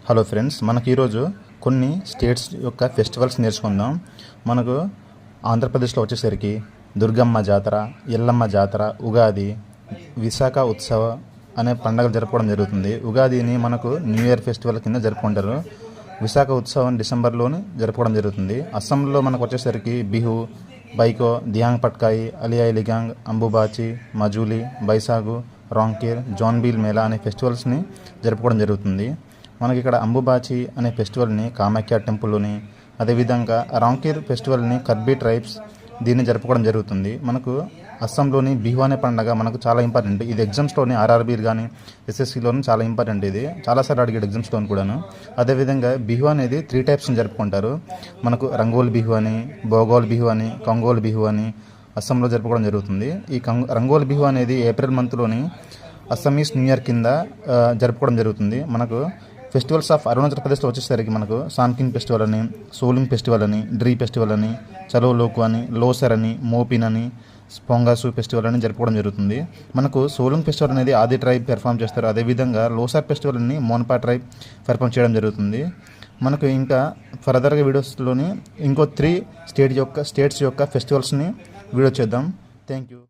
Hello friends, మనకి ఈరోజు కొన్ని స్టేట్స్ యొక్క ఫెస్టివల్స్ నేర్చుకుందాం. మనకు ఆంధ్రప్రదేశ్లో వచ్చేసరికి దుర్గమ్మ జాతర, ఎల్లమ్మ జాతర, ఉగాది, విశాఖ ఉత్సవ అనే పండుగలు జరుపుకోవడం జరుగుతుంది. ఉగాదిని మనకు న్యూ ఇయర్ ఫెస్టివల్ కింద జరుపుకుంటారు. విశాఖ ఉత్సవం డిసెంబర్లోని జరుపుకోవడం జరుగుతుంది. అస్సాంలో మనకు వచ్చేసరికి బిహు, బైకో, దియాంగ్ పట్కాయి, అలియాయ్ లిగాంగ్, అంబుబాచి, మజూలి, బైసాగు, రాంకీర్, జోన్బీల్ మేళా అనే ఫెస్టివల్స్ని జరుపుకోవడం జరుగుతుంది. మనకి ఇక్కడ అంబుబాచి అనే ఫెస్టివల్ని కామాఖ్య టెంపుల్లోని, అదేవిధంగా రాంకీర్ ఫెస్టివల్ని కర్బీ ట్రైబ్స్ దీన్ని జరుపుకోవడం జరుగుతుంది. మనకు అస్సాంలోని బిహు అనే పండుగ మనకు చాలా ఇంపార్టెంట్. ఇది ఎగ్జామ్స్లోని ఆర్ఆర్బీలు కానీ ఎస్ఎస్సిలోని చాలా ఇంపార్టెంట్. ఇది చాలాసార్లు అడిగాడు ఎగ్జామ్స్లోని కూడాను. అదేవిధంగా బిహు అనేది 3 టైప్స్ని జరుపుకుంటారు. మనకు రంగోల్ బిహు అని, బోగోల్ బిహు అని, కొంగోల్ బిహు అని అస్సాంలో జరుపుకోవడం జరుగుతుంది. ఈ రంగోల్ బిహు అనేది ఏప్రిల్ మంత్లోని అస్సామీస్ న్యూ ఇయర్ కింద జరుపుకోవడం జరుగుతుంది. మనకు ఫెస్టివల్స్ ఆఫ్ అరుణాచల్ ప్రదేశ్లో వచ్చేసరికి మనకు సాన్కిన్ ఫెస్టివల్ అని, సోలింగ్ ఫెస్టివల్ అని, డ్రీ ఫెస్టివల్ అని, చలో లోకు అని, లోసర్ అని, మోపిన్ అని, స్పోంగాసు ఫెస్టివల్ అని జరుపుకోవడం జరుగుతుంది. మనకు సోలింగ్ ఫెస్టివల్ అనేది ఆది ట్రైబ్ పెర్ఫామ్ చేస్తారు. అదేవిధంగా లోసార్ ఫెస్టివల్ అని మోన్పా ట్రైబ్ పెర్ఫామ్ చేయడం జరుగుతుంది. మనకు ఇంకా ఫర్దర్గా వీడియోస్లోని ఇంకో 3 స్టేట్స్ యొక్క ఫెస్టివల్స్ని వీడియో చేద్దాం. Thank you.